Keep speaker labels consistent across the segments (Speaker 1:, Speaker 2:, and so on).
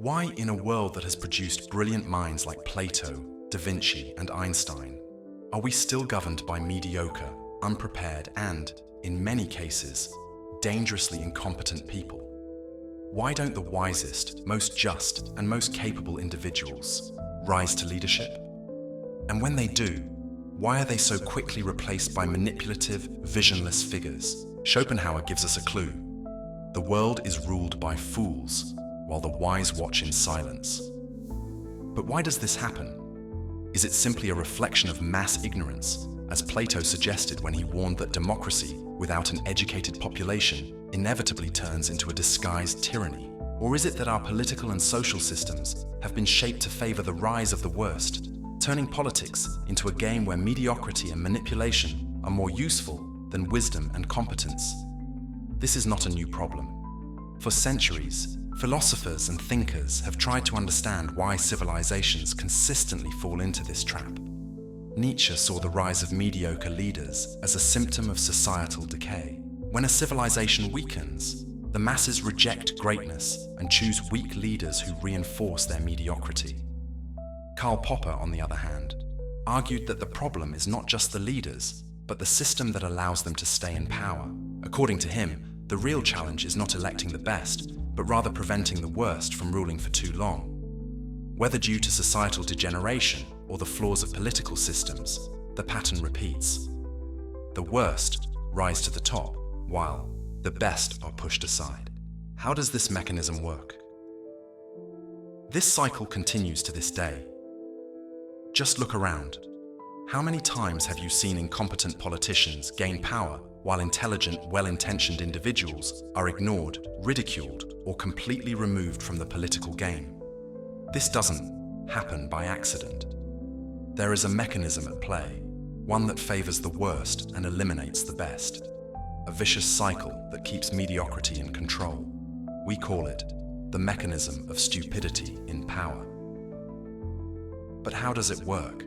Speaker 1: Why, in a world that has produced brilliant minds like Plato, Da Vinci, and Einstein, are we still governed by mediocre, unprepared, and, in many cases, dangerously incompetent people? Why don't the wisest, most just, and most capable individuals rise to leadership? And when they do, why are they so quickly replaced by manipulative, visionless figures? Schopenhauer gives us a clue. The world is ruled by fools, while the wise watch in silence. But why does this happen? Is it simply a reflection of mass ignorance, as Plato suggested when he warned that democracy, without an educated population, inevitably turns into a disguised tyranny? Or is it that our political and social systems have been shaped to favor the rise of the worst, turning politics into a game where mediocrity and manipulation are more useful than wisdom and competence? This is not a new problem. For centuries, philosophers and thinkers have tried to understand why civilizations consistently fall into this trap. Nietzsche saw the rise of mediocre leaders as a symptom of societal decay. When a civilization weakens, the masses reject greatness and choose weak leaders who reinforce their mediocrity. Karl Popper, on the other hand, argued that the problem is not just the leaders, but the system that allows them to stay in power. According to him, the real challenge is not electing the best, but rather preventing the worst from ruling for too long. Whether due to societal degeneration or the flaws of political systems, the pattern repeats. The worst rise to the top, while the best are pushed aside. How does this mechanism work? This cycle continues to this day. Just look around. How many times have you seen incompetent politicians gain power while intelligent, well-intentioned individuals are ignored, ridiculed, or completely removed from the political game? This doesn't happen by accident. There is a mechanism at play, one that favors the worst and eliminates the best. A vicious cycle that keeps mediocrity in control. We call it the mechanism of stupidity in power. But how does it work?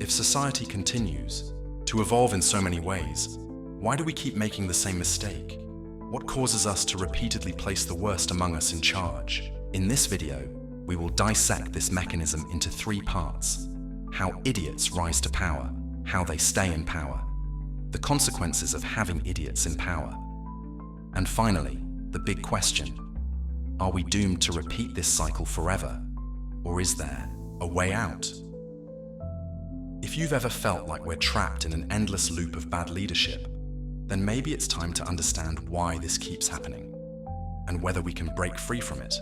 Speaker 1: If society continues to evolve in so many ways, why do we keep making the same mistake? What causes us to repeatedly place the worst among us in charge? In this video, we will dissect this mechanism into 3 parts: how idiots rise to power, how they stay in power, the consequences of having idiots in power, and finally, the big question: are we doomed to repeat this cycle forever, or is there a way out? If you've ever felt like we're trapped in an endless loop of bad leadership, then maybe it's time to understand why this keeps happening, and whether we can break free from it.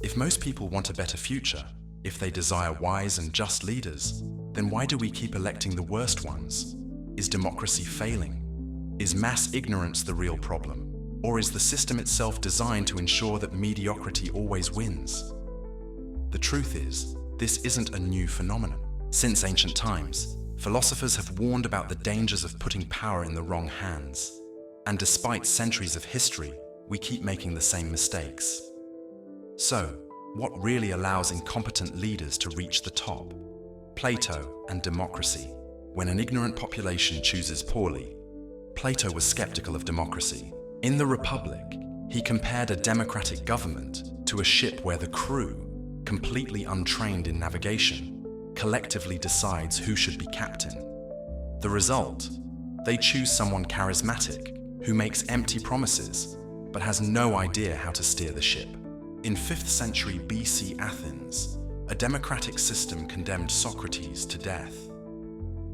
Speaker 1: If most people want a better future, if they desire wise and just leaders, then why do we keep electing the worst ones? Is democracy failing? Is mass ignorance the real problem? Or is the system itself designed to ensure that mediocrity always wins? The truth is, this isn't a new phenomenon. Since ancient times, philosophers have warned about the dangers of putting power in the wrong hands. And despite centuries of history, we keep making the same mistakes. So, what really allows incompetent leaders to reach the top? Plato and democracy. When an ignorant population chooses poorly, Plato was skeptical of democracy. In the Republic, he compared a democratic government to a ship where the crew, completely untrained in navigation, collectively decides who should be captain. The result? They choose someone charismatic, who makes empty promises, but has no idea how to steer the ship. In 5th century BC Athens, a democratic system condemned Socrates to death.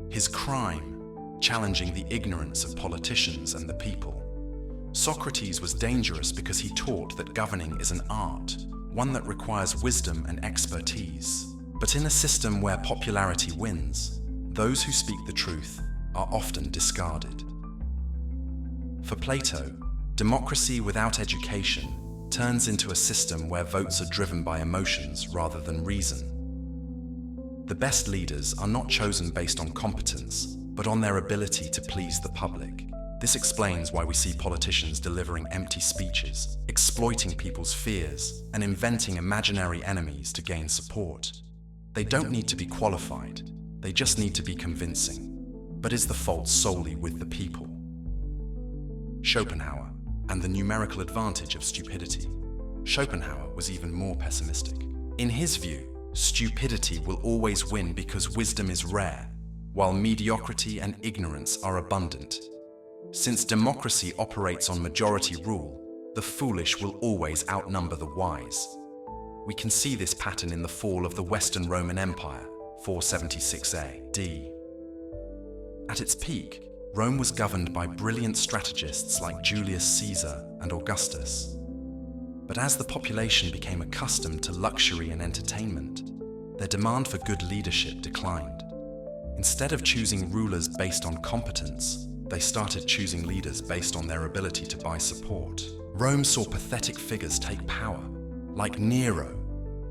Speaker 1: His crime, challenging the ignorance of politicians and the people. Socrates was dangerous because he taught that governing is an art, one that requires wisdom and expertise. But in a system where popularity wins, those who speak the truth are often discarded. For Plato, democracy without education turns into a system where votes are driven by emotions rather than reason. The best leaders are not chosen based on competence, but on their ability to please the public. This explains why we see politicians delivering empty speeches, exploiting people's fears, and inventing imaginary enemies to gain support. They don't need to be qualified, they just need to be convincing. But is the fault solely with the people? Schopenhauer. and the numerical advantage of stupidity. Schopenhauer was even more pessimistic. In his view, stupidity will always win because wisdom is rare, while mediocrity and ignorance are abundant. Since democracy operates on majority rule, the foolish will always outnumber the wise. We can see this pattern in the fall of the Western Roman Empire, 476 AD. At its peak, Rome was governed by brilliant strategists like Julius Caesar and Augustus. But as the population became accustomed to luxury and entertainment, their demand for good leadership declined. Instead of choosing rulers based on competence, they started choosing leaders based on their ability to buy support. Rome saw pathetic figures take power, like Nero,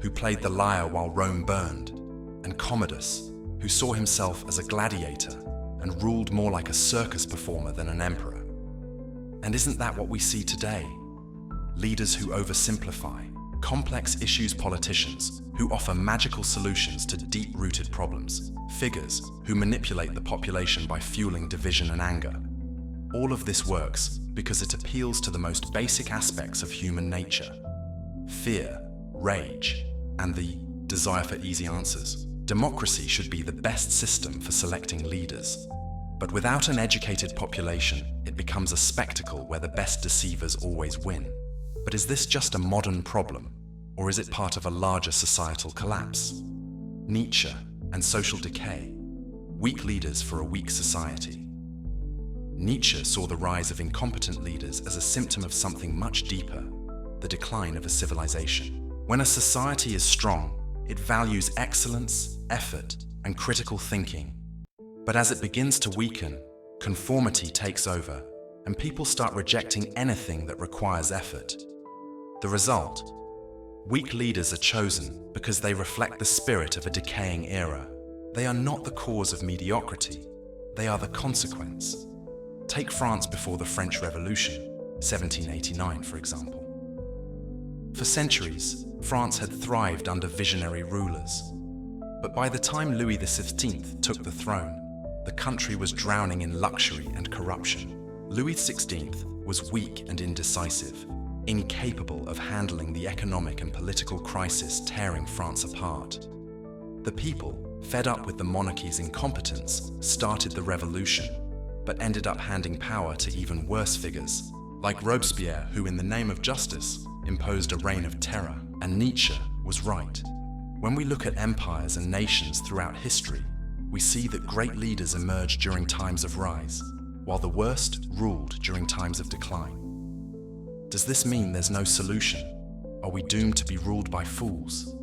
Speaker 1: who played the lyre while Rome burned, and Commodus, who saw himself as a gladiator and ruled more like a circus performer than an emperor. And isn't that what we see today? Leaders who oversimplify, complex issues politicians who offer magical solutions to deep-rooted problems, figures who manipulate the population by fueling division and anger. All of this works because it appeals to the most basic aspects of human nature: fear, rage, and the desire for easy answers. Democracy should be the best system for selecting leaders. But without an educated population, it becomes a spectacle where the best deceivers always win. But is this just a modern problem, or is it part of a larger societal collapse? Nietzsche and social decay, weak leaders for a weak society. Nietzsche saw the rise of incompetent leaders as a symptom of something much deeper: the decline of a civilization. When a society is strong, it values excellence, effort, and critical thinking. But as it begins to weaken, conformity takes over, and people start rejecting anything that requires effort. The result? Weak leaders are chosen because they reflect the spirit of a decaying era. They are not the cause of mediocrity, they are the consequence. Take France before the French Revolution, 1789, for example. For centuries, France had thrived under visionary rulers. But by the time Louis XVI took the throne, the country was drowning in luxury and corruption. Louis XVI was weak and indecisive, incapable of handling the economic and political crisis tearing France apart. The people, fed up with the monarchy's incompetence, started the revolution, but ended up handing power to even worse figures, like Robespierre, who in the name of justice imposed a reign of terror. And Nietzsche was right. When we look at empires and nations throughout history, we see that great leaders emerged during times of rise, while the worst ruled during times of decline. Does this mean there's no solution? Are we doomed to be ruled by fools?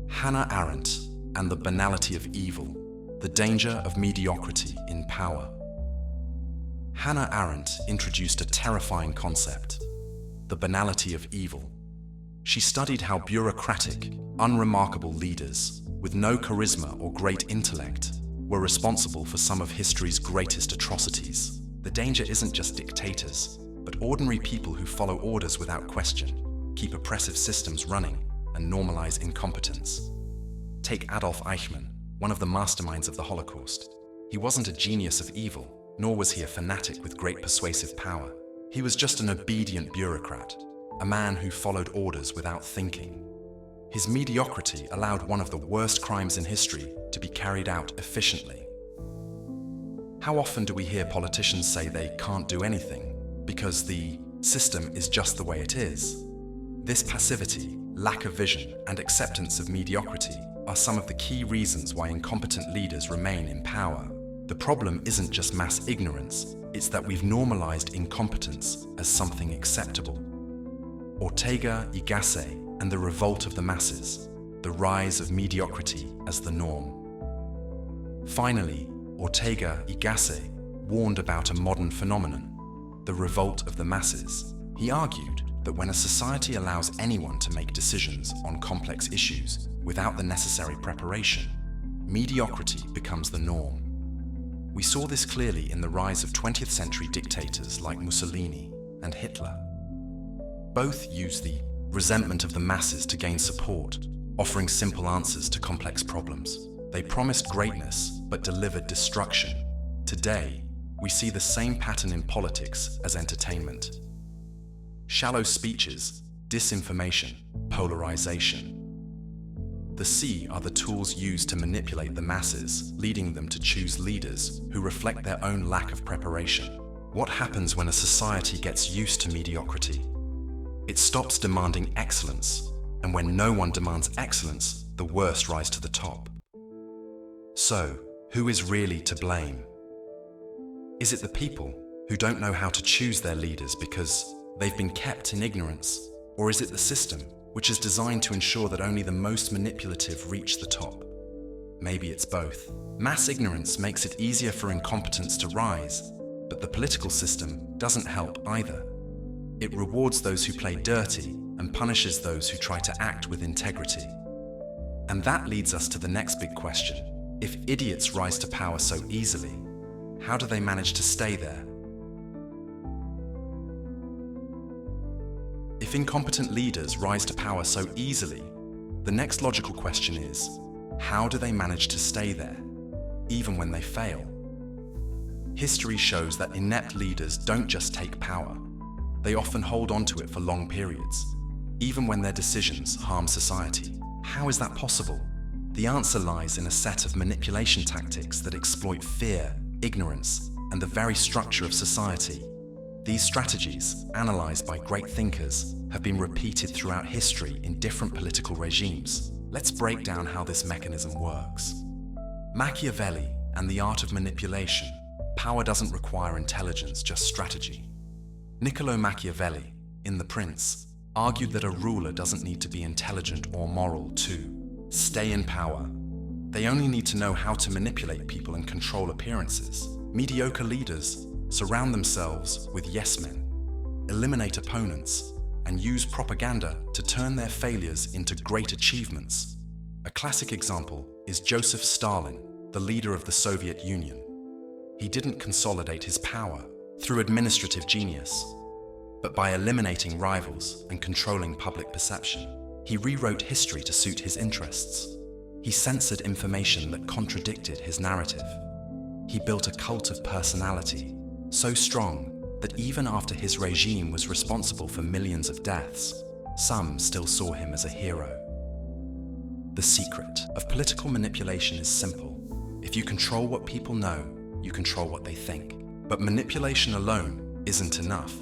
Speaker 1: Hannah Arendt and the banality of evil, the danger of mediocrity in power. Hannah Arendt introduced a terrifying concept: the banality of evil. She studied how bureaucratic, unremarkable leaders, with no charisma or great intellect, were responsible for some of history's greatest atrocities. The danger isn't just dictators, but ordinary people who follow orders without question, keep oppressive systems running, and normalize incompetence. Take Adolf Eichmann, one of the masterminds of the Holocaust. He wasn't a genius of evil, nor was he a fanatic with great persuasive power. He was just an obedient bureaucrat, a man who followed orders without thinking. His mediocrity allowed one of the worst crimes in history to be carried out efficiently. How often do we hear politicians say they can't do anything because the system is just the way it is? This passivity, lack of vision, and acceptance of mediocrity are some of the key reasons why incompetent leaders remain in power. The problem isn't just mass ignorance, it's that we've normalized incompetence as something acceptable. Ortega y Gasset and the revolt of the masses, the rise of mediocrity as the norm. Finally, Ortega y Gasset warned about a modern phenomenon, the revolt of the masses. He argued that when a society allows anyone to make decisions on complex issues without the necessary preparation, mediocrity becomes the norm. We saw this clearly in the rise of 20th century dictators like Mussolini and Hitler. Both used the resentment of the masses to gain support, offering simple answers to complex problems. They promised greatness, but delivered destruction. Today, we see the same pattern in politics as entertainment. shallow speeches, disinformation, polarization. The C are the tools used to manipulate the masses, leading them to choose leaders who reflect their own lack of preparation. What happens when a society gets used to mediocrity? It stops demanding excellence, and when no one demands excellence, the worst rise to the top. So, who is really to blame? Is it the people who don't know how to choose their leaders because they've been kept in ignorance? Or is it the system, which is designed to ensure that only the most manipulative reach the top? Maybe it's both. Mass ignorance makes it easier for incompetence to rise, but the political system doesn't help either. It rewards those who play dirty and punishes those who try to act with integrity. And that leads us to the next big question. If idiots rise to power so easily, how do they manage to stay there? If incompetent leaders rise to power so easily, the next logical question is, how do they manage to stay there, even when they fail? History shows that inept leaders don't just take power. They often hold on to it for long periods, even when their decisions harm society. How is that possible? The answer lies in a set of manipulation tactics that exploit fear, ignorance, and the very structure of society. These strategies, analyzed by great thinkers, have been repeated throughout history in different political regimes. Let's break down how this mechanism works. Machiavelli and the art of manipulation. Power doesn't require intelligence, just strategy. Niccolo Machiavelli, in The Prince, argued that a ruler doesn't need to be intelligent or moral to stay in power. They only need to know how to manipulate people and control appearances. Mediocre leaders surround themselves with yes men, eliminate opponents, and use propaganda to turn their failures into great achievements. A classic example is Joseph Stalin, the leader of the Soviet Union. He didn't consolidate his power through administrative genius, but by eliminating rivals and controlling public perception. He rewrote history to suit his interests. He censored information that contradicted his narrative. He built a cult of personality, so strong that even after his regime was responsible for millions of deaths, some still saw him as a hero. The secret of political manipulation is simple. If you control what people know, you control what they think. But manipulation alone isn't enough.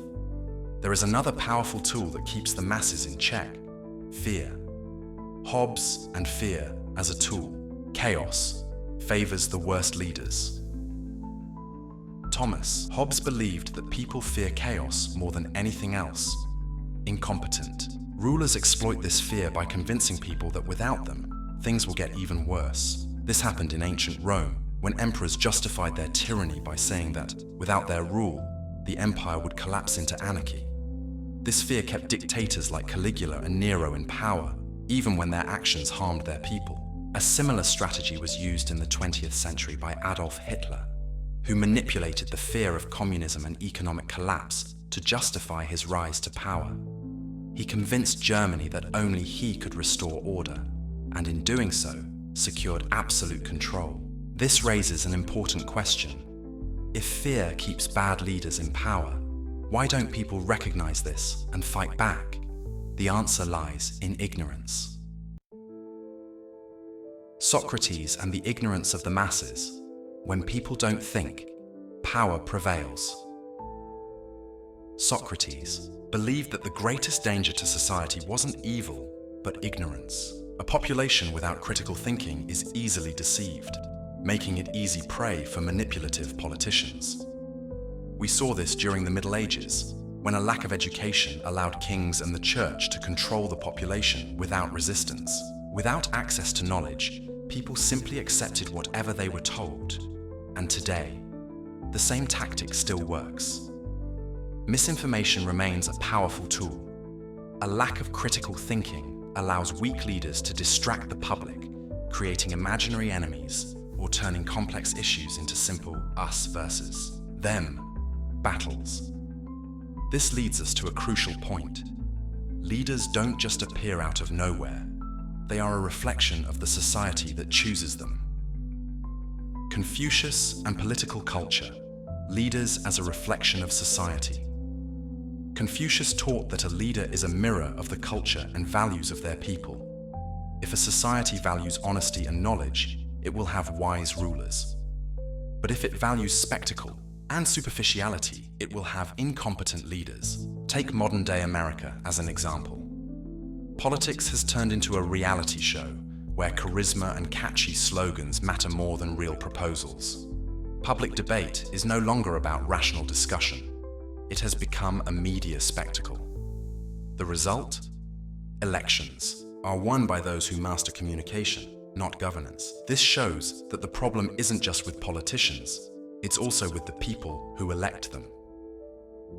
Speaker 1: There is another powerful tool that keeps the masses in check: fear. Hobbes and fear as a tool. Chaos favors the worst leaders. Thomas Hobbes believed that people fear chaos more than anything else. Incompetent. Rulers exploit this fear by convincing people that without them, things will get even worse. This happened in ancient Rome, when emperors justified their tyranny by saying that, without their rule, the empire would collapse into anarchy. This fear kept dictators like Caligula and Nero in power, even when their actions harmed their people. A similar strategy was used in the 20th century by Adolf Hitler, who manipulated the fear of communism and economic collapse to justify his rise to power. He convinced Germany that only he could restore order, and in doing so, secured absolute control. This raises an important question. If fear keeps bad leaders in power, why don't people recognize this and fight back? The answer lies in ignorance. Socrates and the ignorance of the masses. When people don't think, power prevails. Socrates believed that the greatest danger to society wasn't evil, but ignorance. A population without critical thinking is easily deceived, making it easy prey for manipulative politicians. We saw this during the Middle Ages, when a lack of education allowed kings and the church to control the population without resistance. Without access to knowledge, people simply accepted whatever they were told. And today, the same tactic still works. Misinformation remains a powerful tool. A lack of critical thinking allows weak leaders to distract the public, creating imaginary enemies or turning complex issues into simple us versus them battles. This leads us to a crucial point. Leaders don't just appear out of nowhere. They are a reflection of the society that chooses them. Confucius and political culture. Leaders as a reflection of society. Confucius taught that a leader is a mirror of the culture and values of their people. If a society values honesty and knowledge, it will have wise rulers. But if it values spectacle and superficiality, it will have incompetent leaders. Take modern-day America as an example. Politics has turned into a reality show where charisma and catchy slogans matter more than real proposals. Public debate is no longer about rational discussion. It has become a media spectacle. The result? Elections are won by those who master communication, not governance. This shows that the problem isn't just with politicians, it's also with the people who elect them.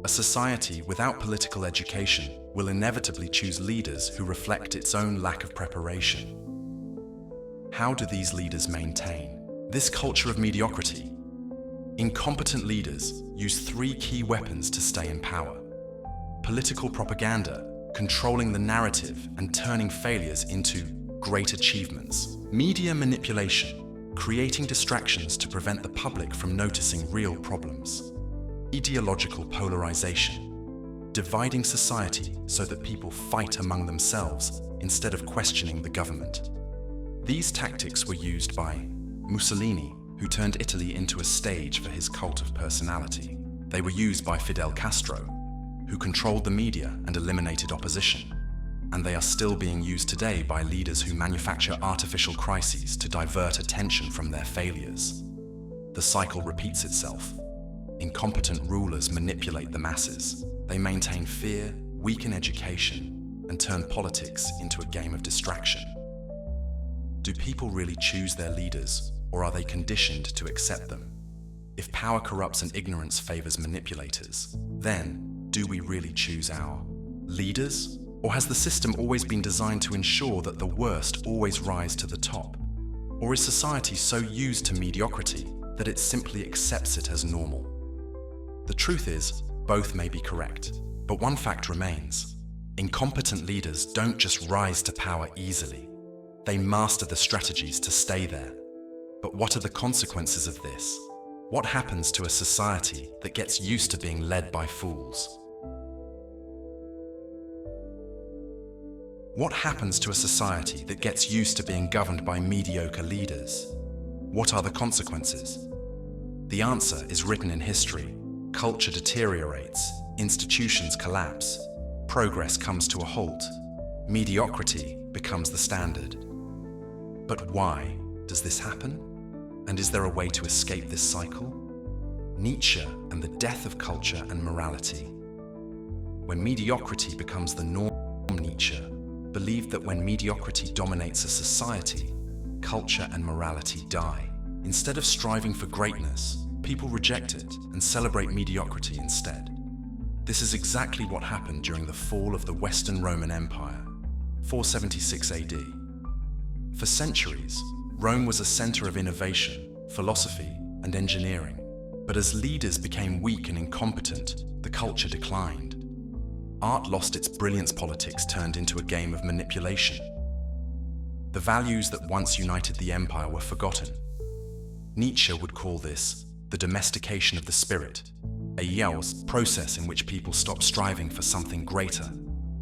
Speaker 1: A society without political education will inevitably choose leaders who reflect its own lack of preparation. How do these leaders maintain this culture of mediocrity? Incompetent leaders use three key weapons to stay in power: political propaganda, controlling the narrative and turning failures into great achievements; media manipulation, creating distractions to prevent the public from noticing real problems; ideological polarization, dividing society so that people fight among themselves instead of questioning the government. These tactics were used by Mussolini, who turned Italy into a stage for his cult of personality. They were used by Fidel Castro, who controlled the media and eliminated opposition. And they are still being used today by leaders who manufacture artificial crises to divert attention from their failures. The cycle repeats itself. Incompetent rulers manipulate the masses. They maintain fear, weaken education, and turn politics into a game of distraction. Do people really choose their leaders, or are they conditioned to accept them? If power corrupts and ignorance favors manipulators, then do we really choose our leaders? Or has the system always been designed to ensure that the worst always rise to the top? Or is society so used to mediocrity that it simply accepts it as normal? The truth is, both may be correct, but one fact remains. Incompetent leaders don't just rise to power easily. They master the strategies to stay there. But what are the consequences of this? What happens to a society that gets used to being led by fools? What happens to a society that gets used to being governed by mediocre leaders? What are the consequences? The answer is written in history. Culture deteriorates, institutions collapse, progress comes to a halt, mediocrity becomes the standard. But why does this happen? And is there a way to escape this cycle? Nietzsche and the death of culture and morality. When mediocrity becomes the norm, Nietzsche believed that when mediocrity dominates a society, culture and morality die. Instead of striving for greatness, people reject it and celebrate mediocrity instead. This is exactly what happened during the fall of the Western Roman Empire, 476 AD. For centuries, Rome was a center of innovation, philosophy, and engineering. But as leaders became weak and incompetent, the culture declined. Art lost its brilliance, politics turned into a game of manipulation. The values that once united the empire were forgotten. Nietzsche would call this the domestication of the spirit, a process in which people stop striving for something greater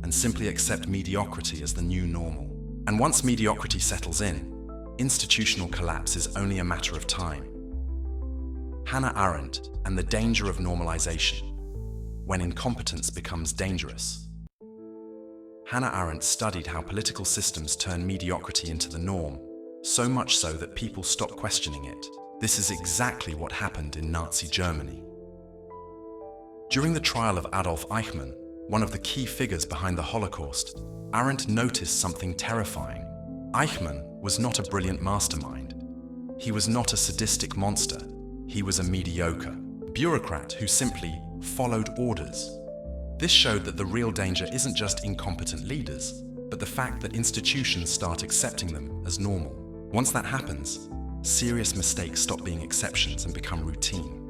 Speaker 1: and simply accept mediocrity as the new normal. And once mediocrity settles in, institutional collapse is only a matter of time. Hannah Arendt and the danger of normalization, when incompetence becomes dangerous. Hannah Arendt studied how political systems turn mediocrity into the norm, so much so that people stop questioning it. This is exactly what happened in Nazi Germany. During the trial of Adolf Eichmann, one of the key figures behind the Holocaust, Arendt noticed something terrifying. Eichmann was not a brilliant mastermind. He was not a sadistic monster. He was a mediocre bureaucrat who simply followed orders. This showed that the real danger isn't just incompetent leaders, but the fact that institutions start accepting them as normal. Once that happens, serious mistakes stop being exceptions and become routine.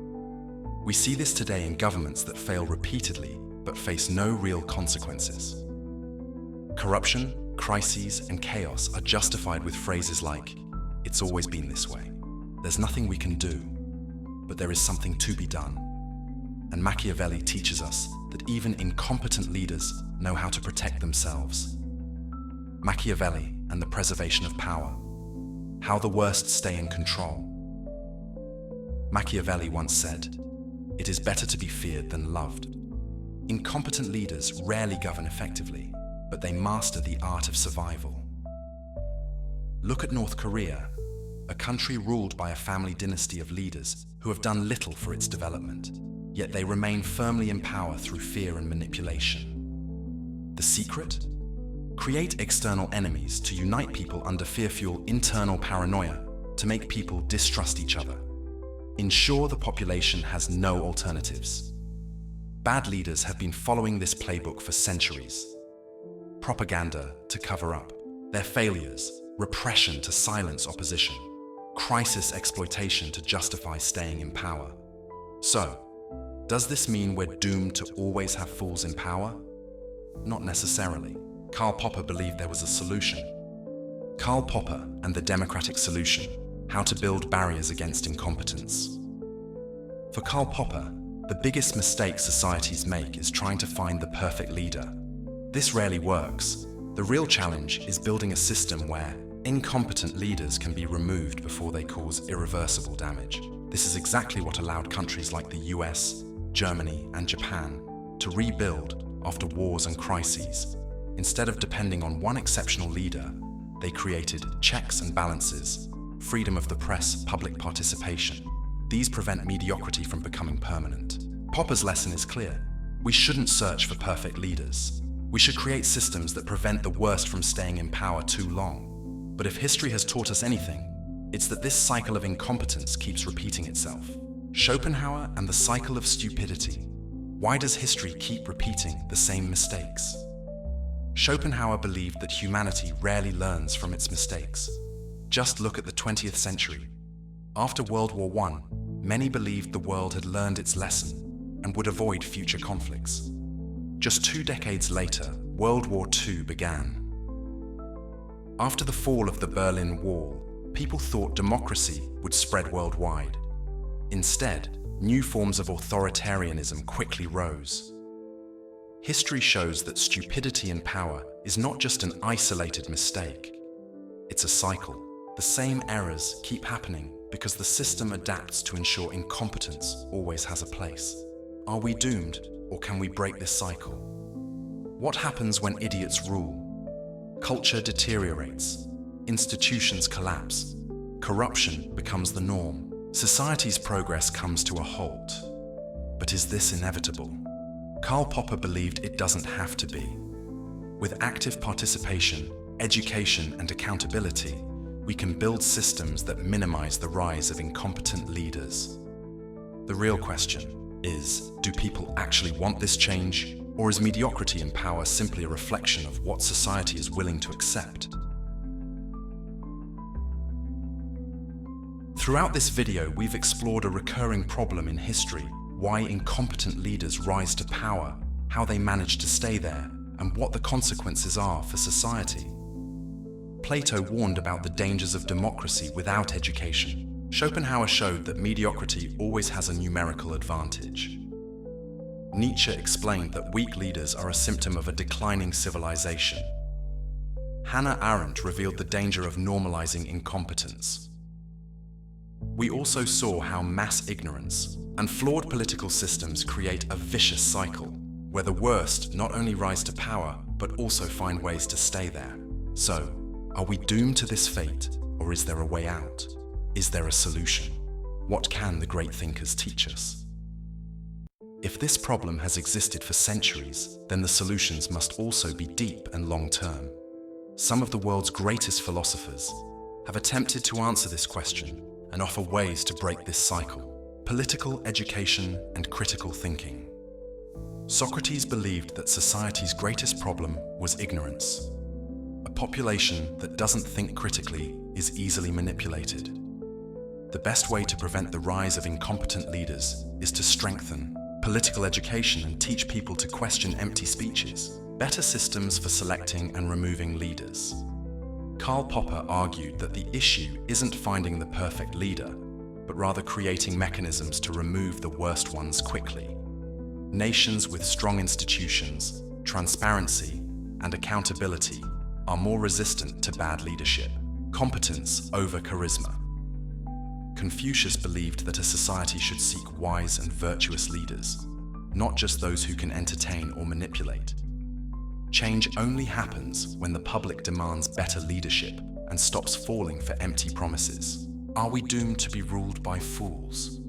Speaker 1: We see this today in governments that fail repeatedly but face no real consequences. Corruption, crises, and chaos are justified with phrases like, "It's always been this way. There's nothing we can do, but there is something to be done." and Machiavelli teaches us that even incompetent leaders know how to protect themselves. Machiavelli and the preservation of power. How the worst stay in control. Machiavelli once said, "It is better to be feared than loved." Incompetent leaders rarely govern effectively, but they master the art of survival. Look at North Korea, a country ruled by a family dynasty of leaders who have done little for its development, yet they remain firmly in power through fear and manipulation. The secret? Create external enemies to unite people under fear-fueled internal paranoia to make people distrust each other. Ensure the population has no alternatives. Bad leaders have been following this playbook for centuries. Propaganda to cover up their failures, repression to silence opposition, crisis exploitation to justify staying in power. So, does this mean we're doomed to always have fools in power? Not necessarily. Karl Popper believed there was a solution. Karl Popper and the democratic solution: how to build barriers against incompetence. For Karl Popper, the biggest mistake societies make is trying to find the perfect leader. This rarely works. The real challenge is building a system where incompetent leaders can be removed before they cause irreversible damage. This is exactly what allowed countries like the US, Germany, and Japan to rebuild after wars and crises. Instead of depending on one exceptional leader, they created checks and balances, freedom of the press, public participation. These prevent mediocrity from becoming permanent. Popper's lesson is clear. We shouldn't search for perfect leaders. We should create systems that prevent the worst from staying in power too long. But if history has taught us anything, it's that this cycle of incompetence keeps repeating itself. Schopenhauer and the cycle of stupidity. Why does history keep repeating the same mistakes? Schopenhauer believed that humanity rarely learns from its mistakes. Just look at the 20th century. After World War I, many believed the world had learned its lesson and would avoid future conflicts. Just 2 decades later, World War II began. After the fall of the Berlin Wall, people thought democracy would spread worldwide. Instead, new forms of authoritarianism quickly rose. History shows that stupidity in power is not just an isolated mistake. It's a cycle. The same errors keep happening because the system adapts to ensure incompetence always has a place. Are we doomed, or can we break this cycle? What happens when idiots rule? Culture deteriorates. Institutions collapse. Corruption becomes the norm. Society's progress comes to a halt. But is this inevitable? Karl Popper believed it doesn't have to be. With active participation, education, and accountability, we can build systems that minimize the rise of incompetent leaders. The real question is, do people actually want this change, or is mediocrity in power simply a reflection of what society is willing to accept? Throughout this video, we've explored a recurring problem in history: why incompetent leaders rise to power, how they manage to stay there, and what the consequences are for society. Plato warned about the dangers of democracy without education. Schopenhauer showed that mediocrity always has a numerical advantage. Nietzsche explained that weak leaders are a symptom of a declining civilization. Hannah Arendt revealed the danger of normalizing incompetence. We also saw how mass ignorance and flawed political systems create a vicious cycle, where the worst not only rise to power, but also find ways to stay there. So, are we doomed to this fate, or is there a way out? Is there a solution? What can the great thinkers teach us? If this problem has existed for centuries, then the solutions must also be deep and long-term. Some of the world's greatest philosophers have attempted to answer this question and offer ways to break this cycle: political education and critical thinking. Socrates believed that society's greatest problem was ignorance. A population that doesn't think critically is easily manipulated. The best way to prevent the rise of incompetent leaders is to strengthen political education and teach people to question empty speeches. Better systems for selecting and removing leaders. Karl Popper argued that the issue isn't finding the perfect leader, but rather creating mechanisms to remove the worst ones quickly. Nations with strong institutions, transparency, and accountability are more resistant to bad leadership. Competence over charisma. Confucius believed that a society should seek wise and virtuous leaders, not just those who can entertain or manipulate. Change only happens when the public demands better leadership and stops falling for empty promises. Are we doomed to be ruled by fools?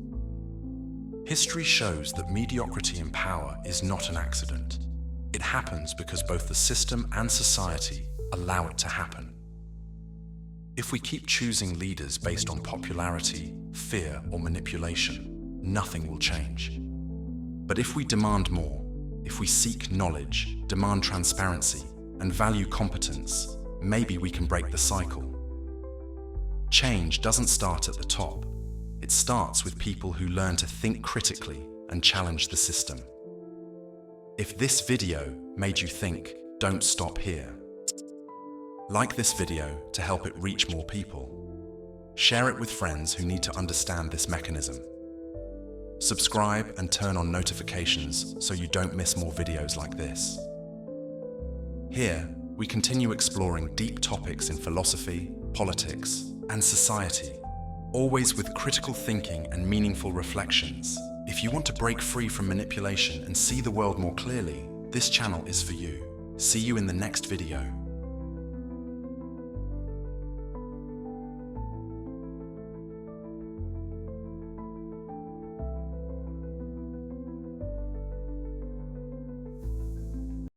Speaker 1: History shows that mediocrity in power is not an accident. It happens because both the system and society allow it to happen. If we keep choosing leaders based on popularity, fear, or manipulation, nothing will change. But if we demand more, if we seek knowledge, demand transparency, and value competence, maybe we can break the cycle. Change doesn't start at the top. It starts with people who learn to think critically and challenge the system. If this video made you think, don't stop here. Like this video to help it reach more people. Share it with friends who need to understand this mechanism. Subscribe and turn on notifications so you don't miss more videos like this. Here, we continue exploring deep topics in philosophy, politics, and society, always with critical thinking and meaningful reflections. If you want to break free from manipulation and see the world more clearly, this channel is for you. See you in the next video.